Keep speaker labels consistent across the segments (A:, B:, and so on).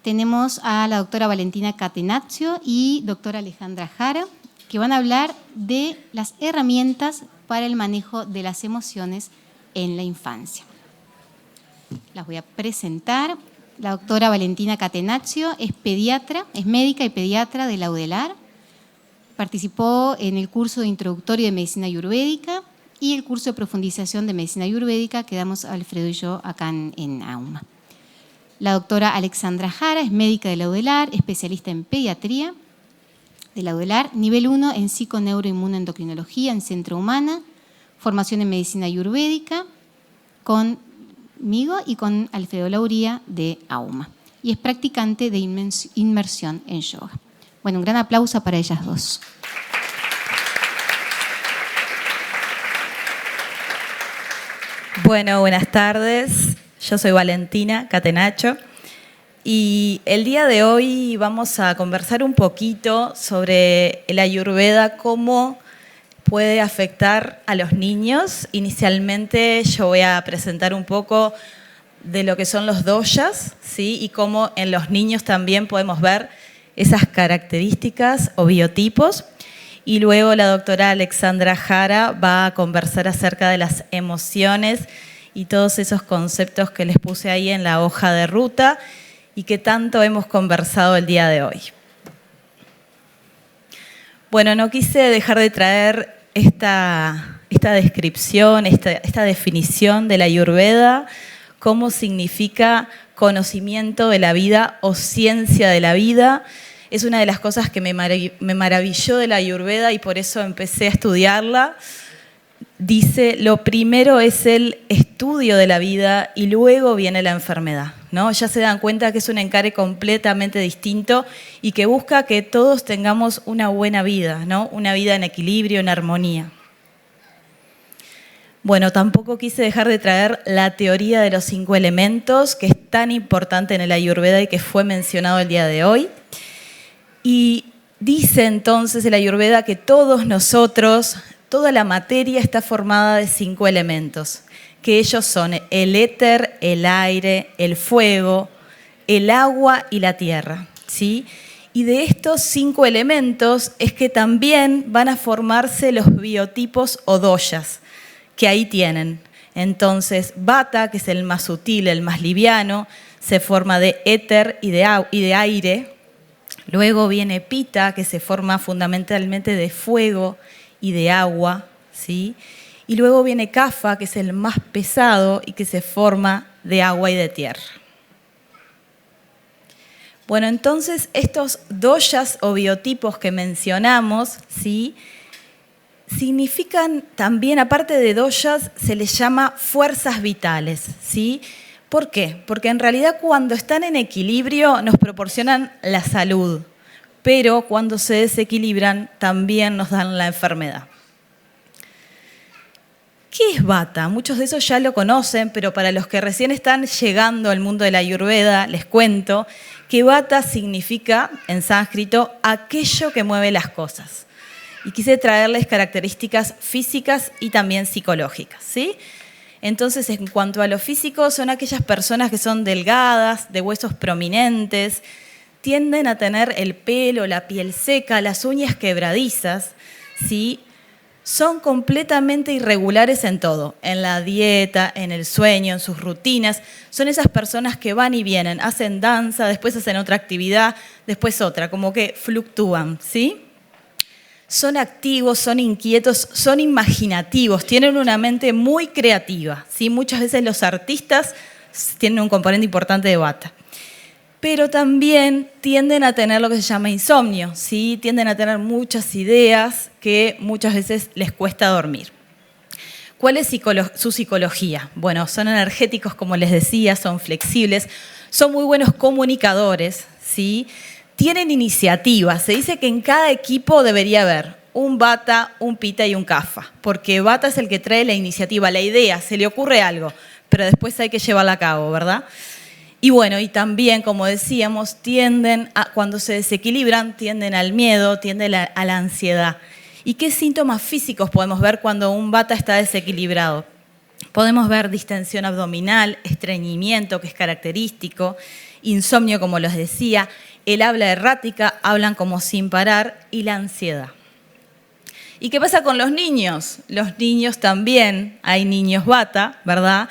A: tenemos a la doctora Valentina Catenaccio y doctora Alejandra Jara, que van a hablar de las herramientas para el manejo de las emociones en la infancia. Las voy a presentar. La doctora Valentina Catenaccio es pediatra, es médica y pediatra de la UDELAR. Participó en el curso de introductorio de medicina ayurvédica y el curso de profundización de medicina ayurvédica que damos Alfredo y yo acá en AUMA. La doctora Alexandra Jara es médica de la UDELAR, especialista en pediatría de la UDELAR, nivel 1 en psiconeuroinmunoendocrinología en Centro Humana, formación en medicina ayurvédica conmigo y con Alfredo Lauría de AUMA. Y es practicante de inmersión en yoga. Bueno, un gran aplauso para ellas dos.
B: Bueno, buenas tardes. Yo soy Valentina Catenaccio y el día de hoy vamos a conversar un poquito sobre el Ayurveda, cómo puede afectar a los niños. Inicialmente yo voy a presentar un poco de lo que son los doshas, ¿sí? Y cómo en los niños también podemos ver esas características o biotipos. Y luego la doctora Alexandra Jara va a conversar acerca de las emociones y todos esos conceptos que les puse ahí en la hoja de ruta y que tanto hemos conversado el día de hoy. Bueno, no quise dejar de traer esta descripción, esta definición de la Ayurveda, cómo significa conocimiento de la vida o ciencia de la vida. Es una de las cosas que me maravilló de la Ayurveda y por eso empecé a estudiarla. Dice, lo primero es el estudio de la vida y luego viene la enfermedad, ¿no? Ya se dan cuenta que es un encare completamente distinto y que busca que todos tengamos una buena vida, ¿no? Una vida en equilibrio, en armonía. Bueno, tampoco quise dejar de traer la teoría de los 5 elementos, que es tan importante en el Ayurveda y que fue mencionado el día de hoy. Y dice entonces el Ayurveda que todos nosotros, toda la materia está formada de 5 elementos, que ellos son el éter, el aire, el fuego, el agua y la tierra, ¿sí? Y de estos 5 elementos es que también van a formarse los biotipos o doshas, que ahí tienen. Entonces, Vata, que es el más sutil, el más liviano, se forma de éter y de aire. Luego viene Pitta, que se forma fundamentalmente de fuego y de agua, ¿sí? Y luego viene Kapha, que es el más pesado y que se forma de agua y de tierra. Bueno, entonces estos doshas o biotipos que mencionamos, ¿sí? Significan también, aparte de doshas, se les llama fuerzas vitales, ¿sí? ¿Por qué? Porque en realidad cuando están en equilibrio nos proporcionan la salud, pero cuando se desequilibran también nos dan la enfermedad. ¿Qué es Vata? Muchos de esos ya lo conocen, pero para los que recién están llegando al mundo de la Ayurveda, les cuento que Vata significa, en sánscrito, aquello que mueve las cosas. Y quise traerles características físicas y también psicológicas, ¿sí? Entonces, en cuanto a lo físico, son aquellas personas que son delgadas, de huesos prominentes, tienden a tener el pelo, la piel seca, las uñas quebradizas, ¿sí? Son completamente irregulares en todo, en la dieta, en el sueño, en sus rutinas. Son esas personas que van y vienen, hacen danza, después hacen otra actividad, después otra, como que fluctúan, ¿sí? Son activos, son inquietos, son imaginativos, tienen una mente muy creativa, ¿sí? Muchas veces los artistas tienen un componente importante de Vata. Pero también tienden a tener lo que se llama insomnio, ¿sí? Tienden a tener muchas ideas que muchas veces les cuesta dormir. ¿Cuál es su psicología? Bueno, son energéticos, como les decía, son flexibles, son muy buenos comunicadores, ¿sí? Tienen iniciativa. Se dice que en cada equipo debería haber un Vata, un Pitta y un Kapha, porque Vata es el que trae la iniciativa, la idea, se le ocurre algo, pero después hay que llevarla a cabo, ¿verdad? Y bueno, y también, como decíamos, cuando se desequilibran, tienden al miedo, tienden a la ansiedad. ¿Y qué síntomas físicos podemos ver cuando un Vata está desequilibrado? Podemos ver distensión abdominal, estreñimiento, que es característico, insomnio, como les decía, el habla errática, hablan como sin parar, y la ansiedad. ¿Y qué pasa con los niños? Los niños también, hay niños Vata, ¿verdad?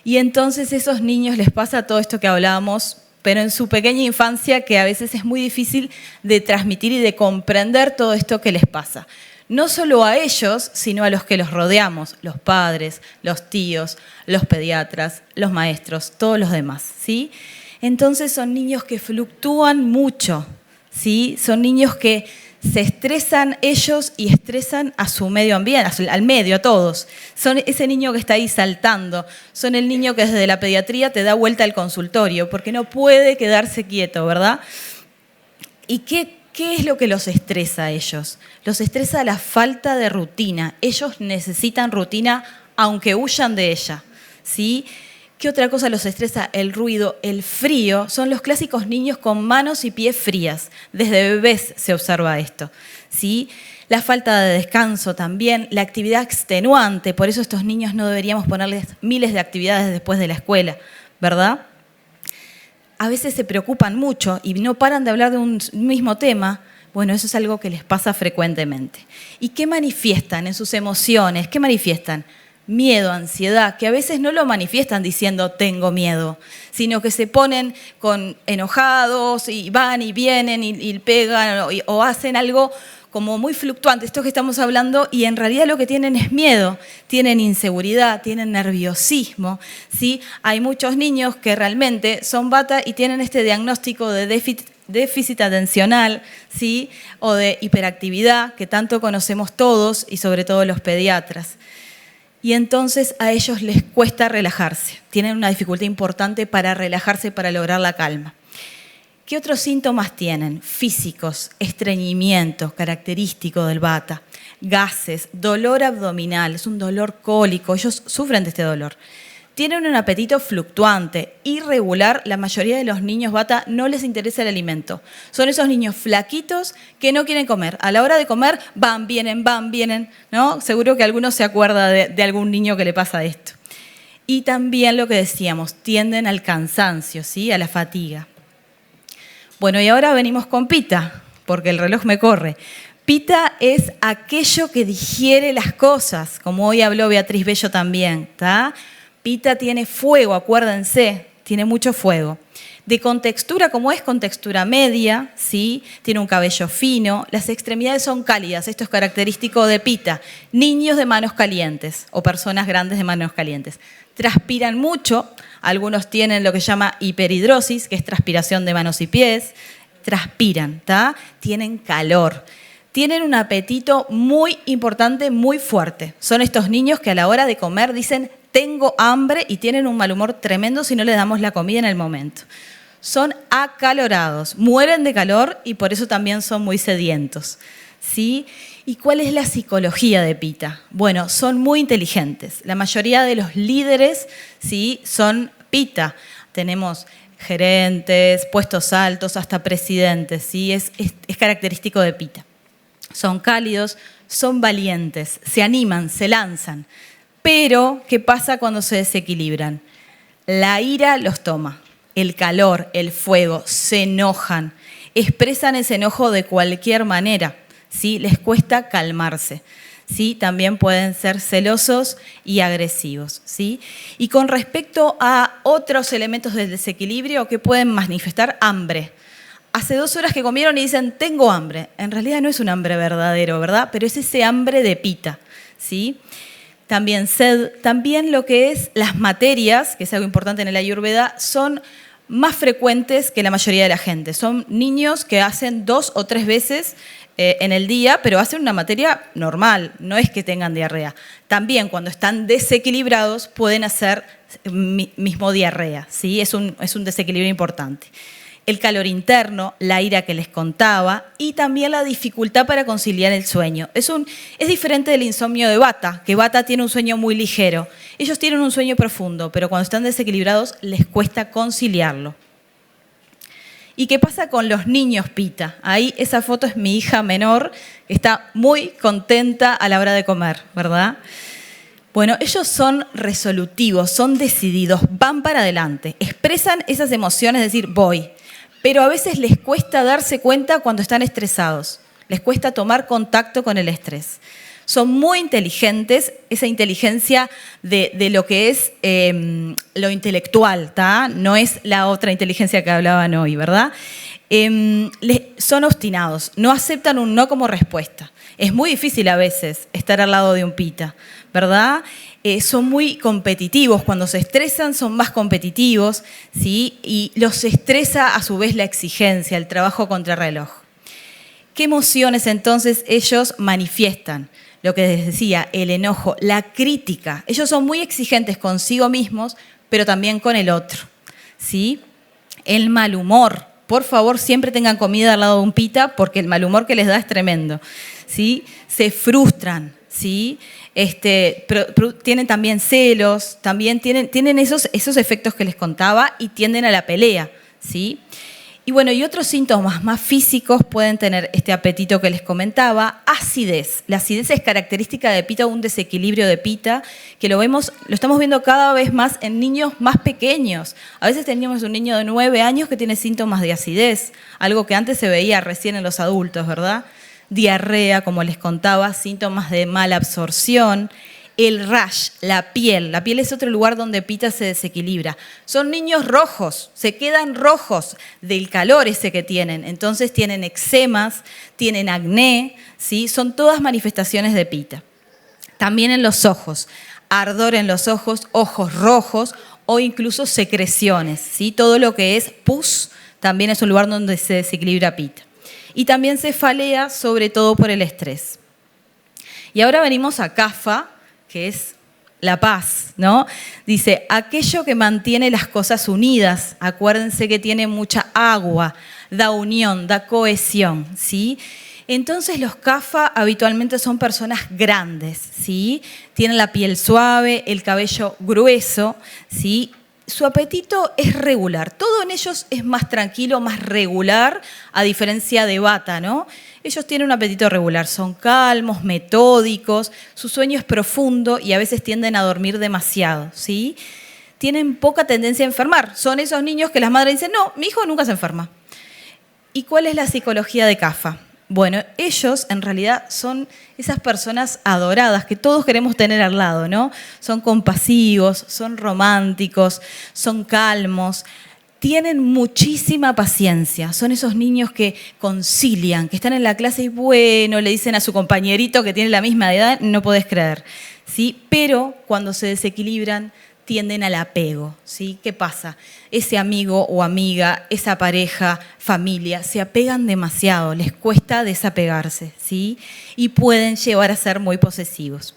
B: Y entonces a esos niños les pasa todo esto que hablábamos, pero en su pequeña infancia, que a veces es muy difícil de transmitir y de comprender todo esto que les pasa. No solo a ellos, sino a los que los rodeamos, los padres, los tíos, los pediatras, los maestros, todos los demás, ¿sí? Entonces son niños que fluctúan mucho, ¿sí? Son niños que se estresan ellos y estresan a su medio ambiente, al medio, a todos. Son ese niño que está ahí saltando, son el niño que desde la pediatría te da vuelta al consultorio, porque no puede quedarse quieto, ¿verdad? ¿Y qué es lo que los estresa a ellos? Los estresa la falta de rutina. Ellos necesitan rutina aunque huyan de ella, ¿sí? ¿Qué otra cosa los estresa? El ruido, el frío. Son los clásicos niños con manos y pies frías. Desde bebés se observa esto, ¿sí? La falta de descanso también, la actividad extenuante. Por eso a estos niños no deberíamos ponerles miles de actividades después de la escuela, ¿verdad? A veces se preocupan mucho y no paran de hablar de un mismo tema. Bueno, eso es algo que les pasa frecuentemente. ¿Y qué manifiestan en sus emociones? ¿Qué manifiestan? Miedo, ansiedad, que a veces no lo manifiestan diciendo tengo miedo, sino que se ponen enojados y van y vienen y pegan o hacen algo como muy fluctuante, esto que estamos hablando, y en realidad lo que tienen es miedo, tienen inseguridad, tienen nerviosismo, ¿sí? Hay muchos niños que realmente son Vata y tienen este diagnóstico de déficit atencional, ¿sí? O de hiperactividad, que tanto conocemos todos y sobre todo los pediatras. Y entonces a ellos les cuesta relajarse, tienen una dificultad importante para relajarse, para lograr la calma. ¿Qué otros síntomas tienen? Físicos, estreñimiento, característico del Vata, gases, dolor abdominal, es un dolor cólico, ellos sufren de este dolor. Tienen un apetito fluctuante, irregular, la mayoría de los niños Vata no les interesa el alimento. Son esos niños flaquitos que no quieren comer. A la hora de comer van, vienen, ¿no? Seguro que alguno se acuerda de algún niño que le pasa esto. Y también lo que decíamos, tienden al cansancio, ¿sí? A la fatiga. Bueno, y ahora venimos con Pita, porque el reloj me corre. Pita es aquello que digiere las cosas, como hoy habló Beatriz Bello también, ¿está? Pita tiene fuego, acuérdense, tiene mucho fuego. De contextura, como es contextura media, ¿sí? Tiene un cabello fino, las extremidades son cálidas, esto es característico de Pita. Niños de manos calientes o personas grandes de manos calientes. Transpiran mucho, algunos tienen lo que se llama hiperhidrosis, que es transpiración de manos y pies. Transpiran, ¿tá? Tienen calor. Tienen un apetito muy importante, muy fuerte. Son estos niños que a la hora de comer dicen tengo hambre y tienen un mal humor tremendo si no les damos la comida en el momento. Son acalorados, mueren de calor y por eso también son muy sedientos, ¿sí? ¿Y cuál es la psicología de Pita? Bueno, son muy inteligentes. La mayoría de los líderes, ¿sí? Son Pita. Tenemos gerentes, puestos altos, hasta presidentes, ¿sí? Es característico de Pita. Son cálidos, son valientes, se animan, se lanzan. Pero, ¿qué pasa cuando se desequilibran? La ira los toma, el calor, el fuego, se enojan, expresan ese enojo de cualquier manera, ¿sí? Les cuesta calmarse, ¿sí? También pueden ser celosos y agresivos, ¿sí? Y con respecto a otros elementos del desequilibrio que pueden manifestar, hambre. Hace 2 horas que comieron y dicen, tengo hambre. En realidad no es un hambre verdadero, ¿verdad? Pero es ese hambre de Pita, ¿sí? También sed, también lo que es las materias, que es algo importante en el Ayurveda, son más frecuentes que la mayoría de la gente. Son niños que hacen 2 o 3 veces en el día, pero hacen una materia normal, no es que tengan diarrea. También cuando están desequilibrados pueden hacer mismo diarrea, ¿sí? Es un desequilibrio importante. El calor interno, la ira que les contaba y también la dificultad para conciliar el sueño. Es diferente del insomnio de Vata, que Vata tiene un sueño muy ligero. Ellos tienen un sueño profundo, pero cuando están desequilibrados les cuesta conciliarlo. ¿Y qué pasa con los niños Pita? Ahí esa foto es mi hija menor, que está muy contenta a la hora de comer, ¿verdad? Bueno, ellos son resolutivos, son decididos, van para adelante, expresan esas emociones, es decir, voy. Pero a veces les cuesta darse cuenta cuando están estresados, les cuesta tomar contacto con el estrés. Son muy inteligentes, esa inteligencia de lo que es lo intelectual, ¿tá? No es la otra inteligencia que hablaban hoy, ¿verdad? Son obstinados, no aceptan un no como respuesta. Es muy difícil a veces estar al lado de un pita, ¿verdad? Son muy competitivos, cuando se estresan son más competitivos, ¿sí? Y los estresa a su vez la exigencia, el trabajo contrarreloj. ¿Qué emociones entonces ellos manifiestan? Lo que les decía, el enojo, la crítica. Ellos son muy exigentes consigo mismos, pero también con el otro, ¿sí? El mal humor. Por favor, siempre tengan comida al lado de un pita porque el mal humor que les da es tremendo, ¿sí? Se frustran, ¿sí? Tienen también celos, también tienen esos efectos que les contaba y tienden a la pelea, ¿sí? Y bueno, y otros síntomas más físicos pueden tener este apetito que les comentaba, acidez. La acidez es característica de pita, un desequilibrio de pita, que lo estamos viendo cada vez más en niños más pequeños. A veces tenemos un niño de 9 años que tiene síntomas de acidez, algo que antes se veía recién en los adultos, ¿verdad? Diarrea, como les contaba, síntomas de mala absorción. El rash, la piel es otro lugar donde pita se desequilibra. Son niños rojos, se quedan rojos del calor ese que tienen. Entonces tienen eczemas, tienen acné, ¿sí? Son todas manifestaciones de pita. También en los ojos, ardor en los ojos, ojos rojos o incluso secreciones, ¿sí? Todo lo que es pus también es un lugar donde se desequilibra pita. Y también cefalea, sobre todo por el estrés. Y ahora venimos a Kapha, que es la paz, ¿no? Dice, aquello que mantiene las cosas unidas, acuérdense que tiene mucha agua, da unión, da cohesión, ¿sí? Entonces los Kapha habitualmente son personas grandes, ¿sí? Tienen la piel suave, el cabello grueso, ¿sí? Su apetito es regular, todo en ellos es más tranquilo, más regular, a diferencia de Vata, ¿no? Ellos tienen un apetito regular, son calmos, metódicos, su sueño es profundo y a veces tienden a dormir demasiado, ¿sí? Tienen poca tendencia a enfermar, son esos niños que las madres dicen, no, mi hijo nunca se enferma. ¿Y cuál es la psicología de Kapha? Bueno, ellos en realidad son esas personas adoradas que todos queremos tener al lado, ¿no? Son compasivos, son románticos, son calmos, tienen muchísima paciencia. Son esos niños que concilian, que están en la clase y bueno, le dicen a su compañerito que tiene la misma edad, no podés creer, ¿sí? Pero cuando se desequilibran, tienden al apego, ¿sí? ¿Qué pasa? Ese amigo o amiga, esa pareja, familia, se apegan demasiado, les cuesta desapegarse, ¿sí? Y pueden llevar a ser muy posesivos.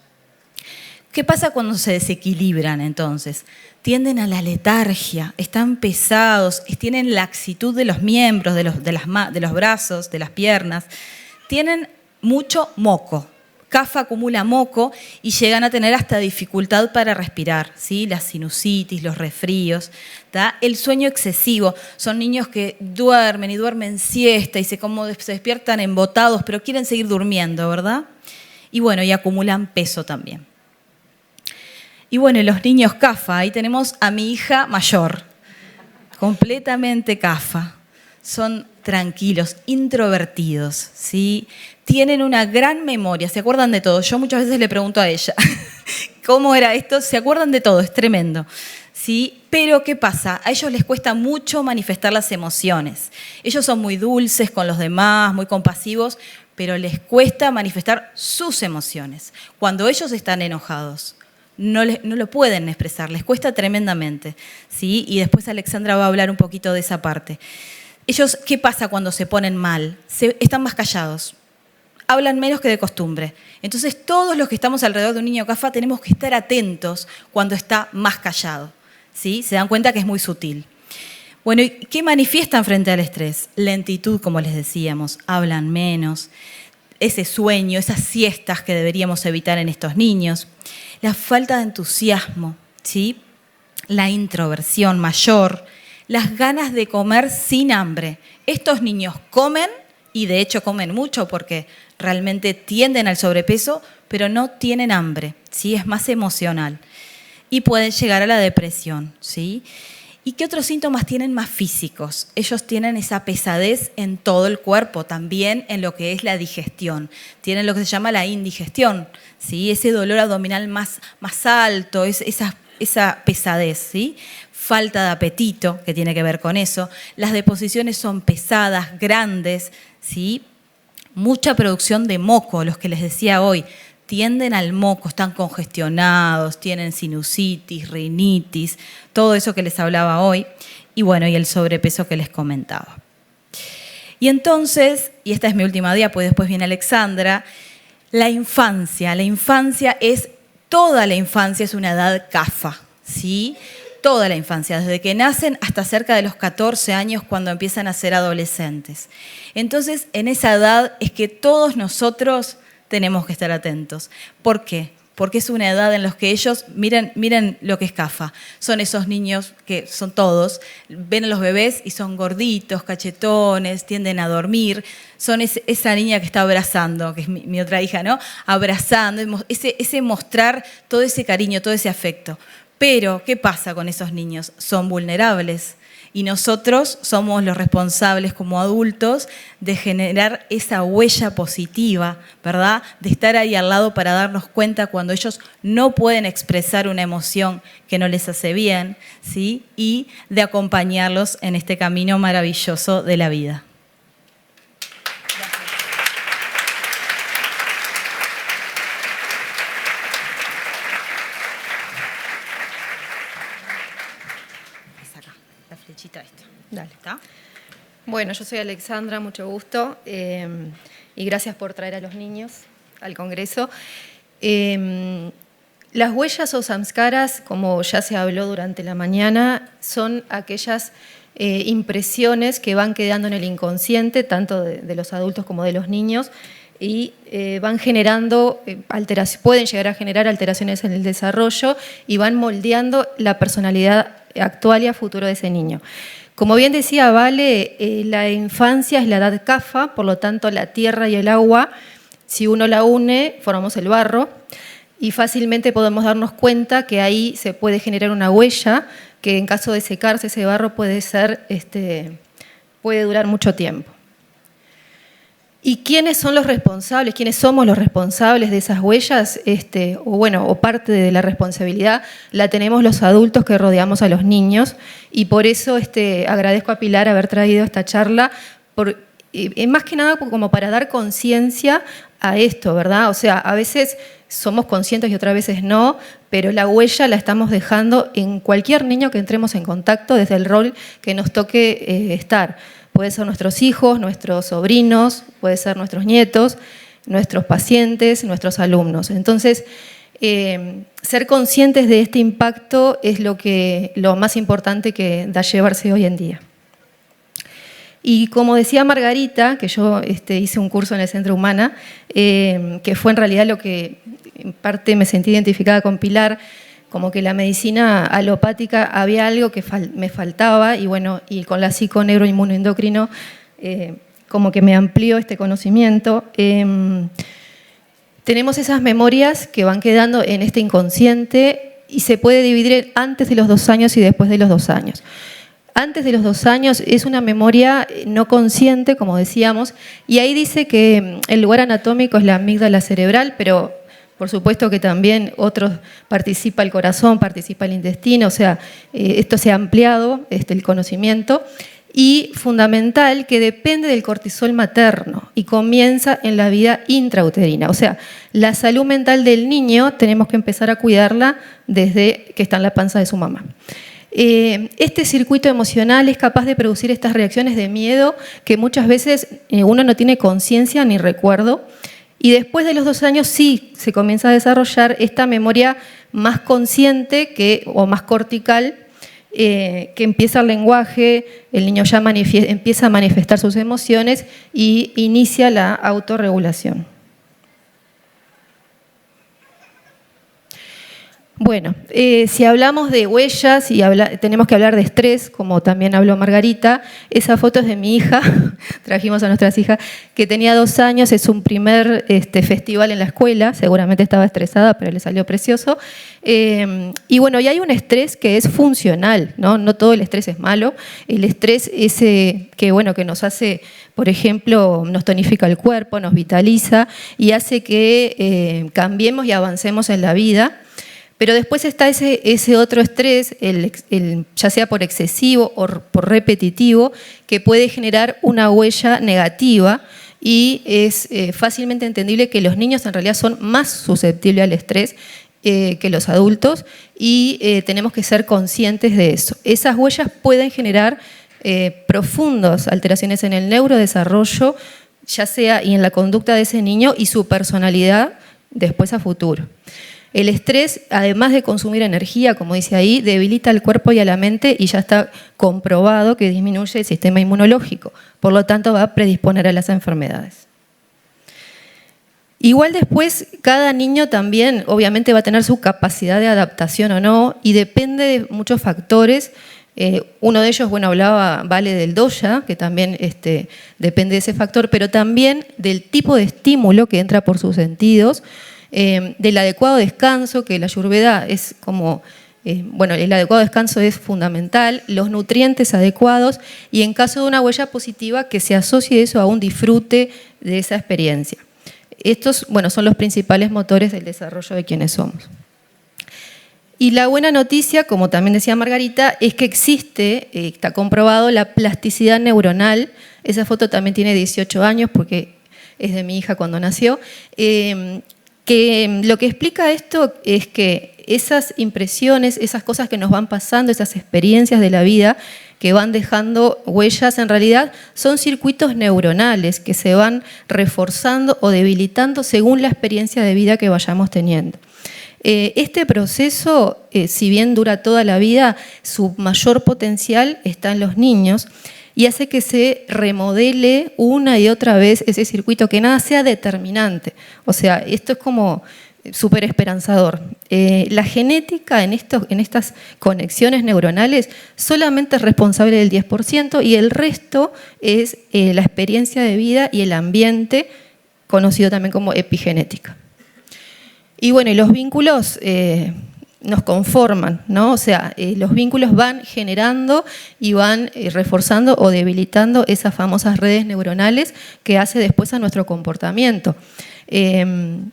B: ¿Qué pasa cuando se desequilibran entonces? Tienden a la letargia, están pesados, tienen laxitud de los miembros, de los brazos, de las piernas, tienen mucho moco. Kapha acumula moco y llegan a tener hasta dificultad para respirar, ¿sí? La sinusitis, los resfríos, ¿tá? El sueño excesivo. Son niños que duermen y duermen siesta y se despiertan embotados, pero quieren seguir durmiendo, ¿verdad? Y bueno, y acumulan peso también. Y bueno, los niños Kapha, ahí tenemos a mi hija mayor, completamente Kapha. Son tranquilos, introvertidos, ¿sí? Tienen una gran memoria, se acuerdan de todo. Yo muchas veces le pregunto a ella, ¿cómo era esto? Se acuerdan de todo, es tremendo, ¿sí? Pero ¿qué pasa? A ellos les cuesta mucho manifestar las emociones. Ellos son muy dulces con los demás, muy compasivos, pero les cuesta manifestar sus emociones. Cuando ellos están enojados, no lo pueden expresar, les cuesta tremendamente, ¿sí? Y después Alexandra va a hablar un poquito de esa parte. Ellos, ¿qué pasa cuando se ponen mal? Están más callados, hablan menos que de costumbre. Entonces, todos los que estamos alrededor de un niño Kapha tenemos que estar atentos cuando está más callado, ¿sí? Se dan cuenta que es muy sutil. Bueno, ¿y qué manifiestan frente al estrés? Lentitud, como les decíamos, hablan menos, ese sueño, esas siestas que deberíamos evitar en estos niños, la falta de entusiasmo, ¿sí? La introversión mayor, las ganas de comer sin hambre. Estos niños comen, y de hecho comen mucho porque realmente tienden al sobrepeso, pero no tienen hambre, ¿sí? Es más emocional y pueden llegar a la depresión, ¿sí? ¿Y qué otros síntomas tienen más físicos? Ellos tienen esa pesadez en todo el cuerpo, también en lo que es la digestión. Tienen lo que se llama la indigestión, ¿sí? Ese dolor abdominal más alto, esa pesadez, ¿sí? Falta de apetito, que tiene que ver con eso. Las deposiciones son pesadas, grandes, ¿sí? Mucha producción de moco, los que les decía hoy. Tienden al moco, están congestionados, tienen sinusitis, rinitis, todo eso que les hablaba hoy, y bueno, y el sobrepeso que les comentaba. Y entonces, y esta es mi última día, pues después viene Alexandra, la infancia es, toda la infancia es una edad CAFA, ¿sí? Toda la infancia, desde que nacen hasta cerca de los 14 años cuando empiezan a ser adolescentes. Entonces, en esa edad es que todos nosotros tenemos que estar atentos. ¿Por qué? Porque es una edad en la que ellos, miren lo que es CAFA, son esos niños que son todos, ven a los bebés y son gorditos, cachetones, tienden a dormir, son esa niña que está abrazando, que es mi otra hija, ¿no? Abrazando, ese mostrar todo ese cariño, todo ese afecto. Pero, ¿qué pasa con esos niños? Son vulnerables. Y nosotros somos los responsables como adultos de generar esa huella positiva, ¿verdad? De estar ahí al lado para darnos cuenta cuando ellos no pueden expresar una emoción que no les hace bien, ¿sí? Y de acompañarlos en este camino maravilloso de la vida.
C: Dale. ¿Está? Bueno, yo soy Alexandra, mucho gusto, y gracias por traer a los niños al Congreso. Las huellas o samskaras, como ya se habló durante la mañana, son aquellas impresiones que van quedando en el inconsciente, tanto de los adultos como de los niños, y van generando pueden llegar a generar alteraciones en el desarrollo y van moldeando la personalidad actual y a futuro de ese niño. Como bien decía Vale, la infancia es la edad CAFA, por lo tanto la tierra y el agua, si uno la une, formamos el barro y fácilmente podemos darnos cuenta que ahí se puede generar una huella que en caso de secarse ese barro puede durar mucho tiempo. ¿Y quiénes son los responsables? ¿Quiénes somos los responsables de esas huellas? O parte de la responsabilidad la tenemos los adultos que rodeamos a los niños y por eso agradezco a Pilar haber traído esta charla, más que nada como para dar conciencia a esto, ¿verdad? O sea, a veces somos conscientes y otras veces no, pero la huella la estamos dejando en cualquier niño que entremos en contacto desde el rol que nos toque estar. Puede ser nuestros hijos, nuestros sobrinos, puede ser nuestros nietos, nuestros pacientes, nuestros alumnos. Entonces, ser conscientes de este impacto es lo más importante que da llevarse hoy en día. Y como decía Margarita, que yo hice un curso en el Centro Humana, que fue en realidad lo que en parte me sentí identificada con Pilar, como que la medicina alopática había algo que me faltaba y bueno, y con la psico-neuroinmunoendocrino como que me amplió este conocimiento. Tenemos esas memorias que van quedando en este inconsciente y se puede dividir antes de los 2 años y después de los 2 años. Antes de los 2 años es una memoria no consciente, como decíamos, y ahí dice que el lugar anatómico es la amígdala cerebral, pero por supuesto que también participa el corazón, participa el intestino, o sea, esto se ha ampliado, el conocimiento, y fundamental que depende del cortisol materno y comienza en la vida intrauterina. O sea, la salud mental del niño tenemos que empezar a cuidarla desde que está en la panza de su mamá. Este circuito emocional es capaz de producir estas reacciones de miedo que muchas veces uno no tiene conciencia ni recuerdo. Y después de los 2 años sí se comienza a desarrollar esta memoria más consciente o más cortical, que empieza el lenguaje, el niño ya empieza a manifestar sus emociones y inicia la autorregulación. Bueno, si hablamos de huellas y tenemos que hablar de estrés, como también habló Margarita, esa foto es de mi hija, trajimos a nuestras hijas, que tenía 2 años, es un primer festival en la escuela, seguramente estaba estresada, pero le salió precioso. Y bueno, y hay un estrés que es funcional, ¿no? No todo el estrés es malo, el estrés ese que, bueno, que nos hace, por ejemplo, nos tonifica el cuerpo, nos vitaliza y hace que cambiemos y avancemos en la vida. Pero después está ese otro estrés, ya sea por excesivo o por repetitivo, que puede generar una huella negativa y es fácilmente entendible que los niños en realidad son más susceptibles al estrés que los adultos y tenemos que ser conscientes de eso. Esas huellas pueden generar profundas alteraciones en el neurodesarrollo, ya sea y en la conducta de ese niño y su personalidad después a futuro. El estrés, además de consumir energía, como dice ahí, debilita al cuerpo y a la mente y ya está comprobado que disminuye el sistema inmunológico. Por lo tanto, va a predisponer a las enfermedades. Igual después, cada niño también obviamente va a tener su capacidad de adaptación o no y depende de muchos factores. Uno de ellos, bueno, hablaba Vale del doya, que también depende de ese factor, pero también del tipo de estímulo que entra por sus sentidos, del adecuado descanso, que la Ayurveda es como, bueno, el adecuado descanso es fundamental, los nutrientes adecuados y en caso de una huella positiva que se asocie eso a un disfrute de esa experiencia. Estos, bueno, son los principales motores del desarrollo de quienes somos. Y la buena noticia, como también decía Margarita, es que existe, está comprobado la plasticidad neuronal. Esa foto también tiene 18 años porque es de mi hija cuando nació. Que lo que explica esto es que esas impresiones, esas cosas que nos van pasando, esas experiencias de la vida que van dejando huellas, en realidad son circuitos neuronales que se van reforzando o debilitando según la experiencia de vida que vayamos teniendo. Este proceso, si bien dura toda la vida, su mayor potencial está en los niños y hace que se remodele una y otra vez ese circuito, que nada sea determinante. O sea, esto es como súper esperanzador. La genética en estas conexiones neuronales solamente es responsable del 10% y el resto es la experiencia de vida y el ambiente, conocido también como epigenética. Y bueno, y los vínculos nos conforman, ¿no? O sea, los vínculos van generando y van reforzando o debilitando esas famosas redes neuronales que hace después a nuestro comportamiento.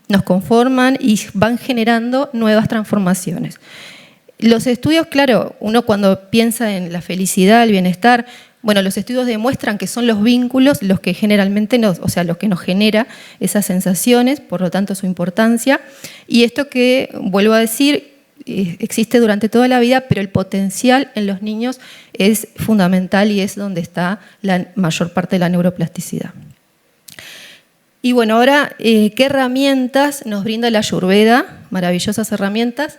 C: Nos conforman y van generando nuevas transformaciones. Los estudios, claro, uno cuando piensa en la felicidad, el bienestar, bueno, los estudios demuestran que son los vínculos los que generalmente los que nos genera esas sensaciones, por lo tanto su importancia. Y esto que, vuelvo a decir, existe durante toda la vida, pero el potencial en los niños es fundamental y es donde está la mayor parte de la neuroplasticidad. Y bueno, ahora, ¿qué herramientas nos brinda la Ayurveda? Maravillosas herramientas,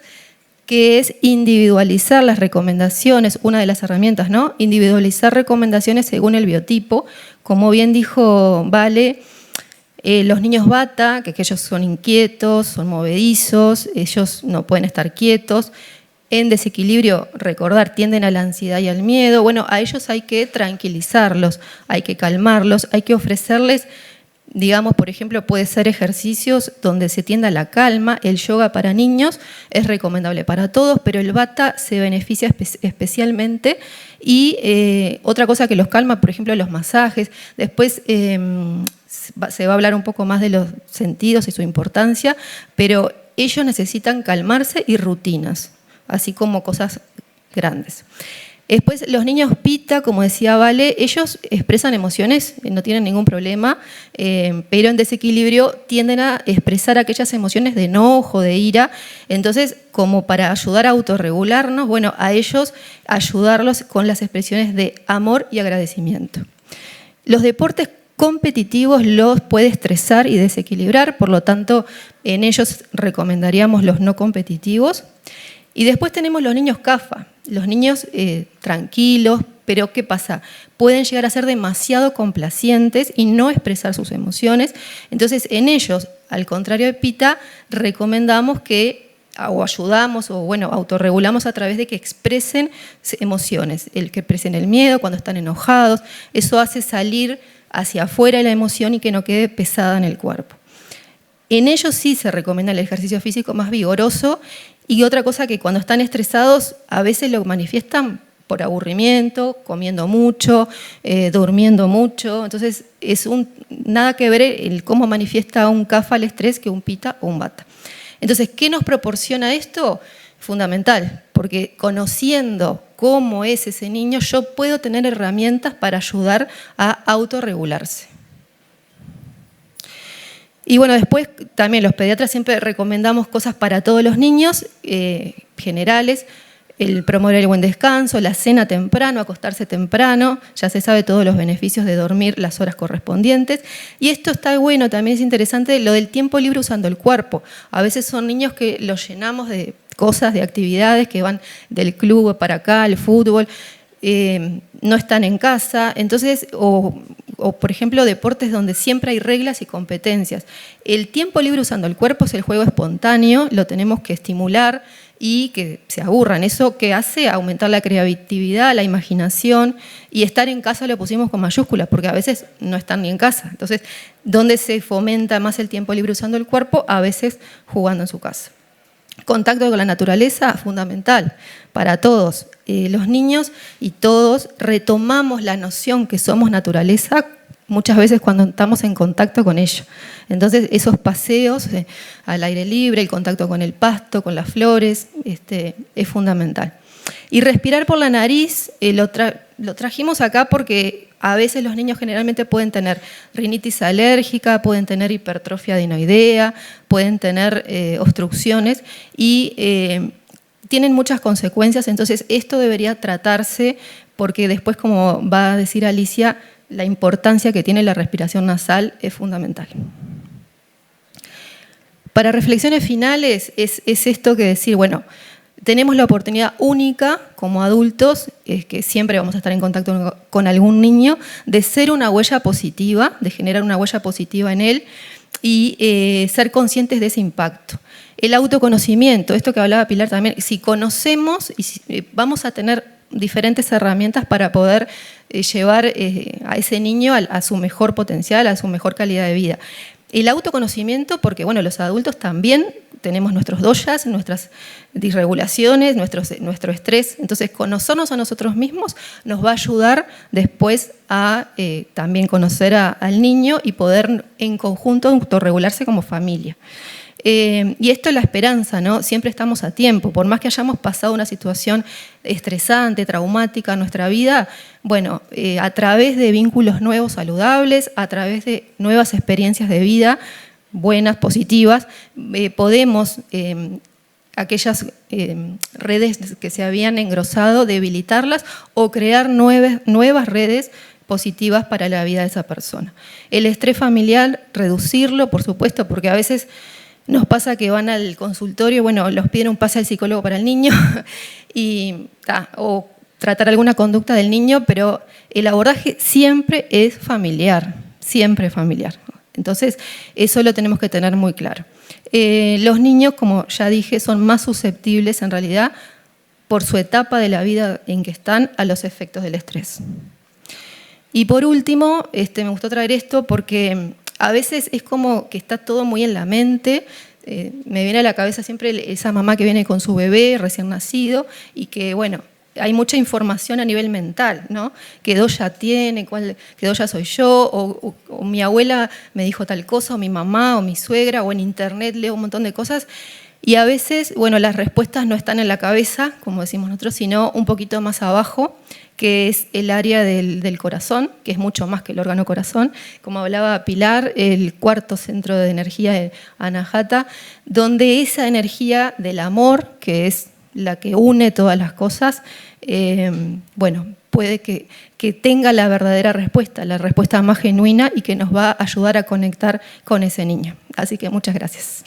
C: que es individualizar las recomendaciones, una de las herramientas, ¿no? Individualizar recomendaciones según el biotipo. Como bien dijo Vale, los niños Vata, que ellos son inquietos, son movedizos, ellos no pueden estar quietos. En desequilibrio, recordar, tienden a la ansiedad y al miedo. Bueno, a ellos hay que tranquilizarlos, hay que calmarlos, hay que ofrecerles, digamos, por ejemplo, puede ser ejercicios donde se tienda a la calma. El yoga para niños es recomendable para todos, pero el Vata se beneficia especialmente. Y otra cosa que los calma, por ejemplo, los masajes. Después se va a hablar un poco más de los sentidos y su importancia, pero ellos necesitan calmarse y rutinas, así como cosas grandes. Después, los niños Pitta, como decía Vale, ellos expresan emociones, no tienen ningún problema, pero en desequilibrio tienden a expresar aquellas emociones de enojo, de ira. Entonces, como para ayudar a autorregularnos, bueno, a ellos ayudarlos con las expresiones de amor y agradecimiento. Los deportes competitivos los puede estresar y desequilibrar, por lo tanto, en ellos recomendaríamos los no competitivos. Y después tenemos los niños Kapha, los niños tranquilos, pero ¿qué pasa? Pueden llegar a ser demasiado complacientes y no expresar sus emociones. Entonces, en ellos, al contrario de Pitta, recomendamos que o ayudamos o bueno, autorregulamos a través de que expresen emociones, el que expresen el miedo cuando están enojados, eso hace salir hacia afuera la emoción y que no quede pesada en el cuerpo. En ellos sí se recomienda el ejercicio físico más vigoroso y otra cosa que cuando están estresados a veces lo manifiestan por aburrimiento, comiendo mucho, durmiendo mucho, entonces es nada que ver el cómo manifiesta un CAFA el estrés que un PITA o un VATA. Entonces, ¿qué nos proporciona esto? Fundamental, porque conociendo cómo es ese niño, yo puedo tener herramientas para ayudar a autorregularse. Y bueno, después también los pediatras siempre recomendamos cosas para todos los niños, generales, el promover el buen descanso, la cena temprano, acostarse temprano, ya se sabe todos los beneficios de dormir las horas correspondientes. Y esto está bueno, también es interesante lo del tiempo libre usando el cuerpo. A veces son niños que los llenamos de cosas, de actividades que van del club para acá, al fútbol, no están en casa, entonces, o por ejemplo deportes donde siempre hay reglas y competencias. El tiempo libre usando el cuerpo es el juego espontáneo, lo tenemos que estimular y que se aburran. Eso que hace aumentar la creatividad, la imaginación, y estar en casa lo pusimos con mayúsculas porque a veces no están ni en casa. Entonces, ¿dónde se fomenta más el tiempo libre usando el cuerpo? A veces jugando en su casa. Contacto con la naturaleza, fundamental para todos. Los niños y todos retomamos la noción que somos naturaleza muchas veces cuando estamos en contacto con ello. Entonces, esos paseos al aire libre, el contacto con el pasto, con las flores, es fundamental. Y respirar por la nariz, lo trajimos acá porque a veces los niños generalmente pueden tener rinitis alérgica, pueden tener hipertrofia adenoidea, pueden tener obstrucciones y tienen muchas consecuencias. Entonces, esto debería tratarse porque después, como va a decir Alicia, la importancia que tiene la respiración nasal es fundamental. Para reflexiones finales es esto que decir, bueno, tenemos la oportunidad única como adultos, que siempre vamos a estar en contacto con algún niño, de ser una huella positiva, de generar una huella positiva en él y ser conscientes de ese impacto. El autoconocimiento, esto que hablaba Pilar también, si conocemos, vamos a tener diferentes herramientas para poder llevar a ese niño a su mejor potencial, a su mejor calidad de vida. El autoconocimiento, porque bueno, los adultos también tenemos nuestros doyas, nuestras disregulaciones, nuestro estrés. Entonces, conocernos a nosotros mismos nos va a ayudar después a también conocer al niño y poder en conjunto autorregularse como familia. Y esto es la esperanza, ¿no? Siempre estamos a tiempo, por más que hayamos pasado una situación estresante, traumática en nuestra vida, bueno, a través de vínculos nuevos saludables, a través de nuevas experiencias de vida, buenas, positivas, podemos aquellas redes que se habían engrosado, debilitarlas o crear nuevas redes positivas para la vida de esa persona. El estrés familiar, reducirlo, por supuesto, porque a veces nos pasa que van al consultorio, bueno, los piden un pase al psicólogo para el niño o tratar alguna conducta del niño, pero el abordaje siempre es familiar, siempre es familiar. Entonces, eso lo tenemos que tener muy claro. Los niños, como ya dije, son más susceptibles en realidad por su etapa de la vida en que están a los efectos del estrés. Y por último, me gustó traer esto porque a veces es como que está todo muy en la mente. Me viene a la cabeza siempre esa mamá que viene con su bebé recién nacido y que, bueno, hay mucha información a nivel mental, ¿no? ¿Qué doya tiene? ¿Qué doya soy yo? O mi abuela me dijo tal cosa, o mi mamá, o mi suegra, o en internet leo un montón de cosas. Y a veces, bueno, las respuestas no están en la cabeza, como decimos nosotros, sino un poquito más abajo, que es el área del corazón, que es mucho más que el órgano corazón. Como hablaba Pilar, el cuarto centro de energía de Anahata, donde esa energía del amor, que es la que une todas las cosas, bueno, puede que tenga la verdadera respuesta, la respuesta más genuina y que nos va a ayudar a conectar con ese niño. Así que muchas gracias.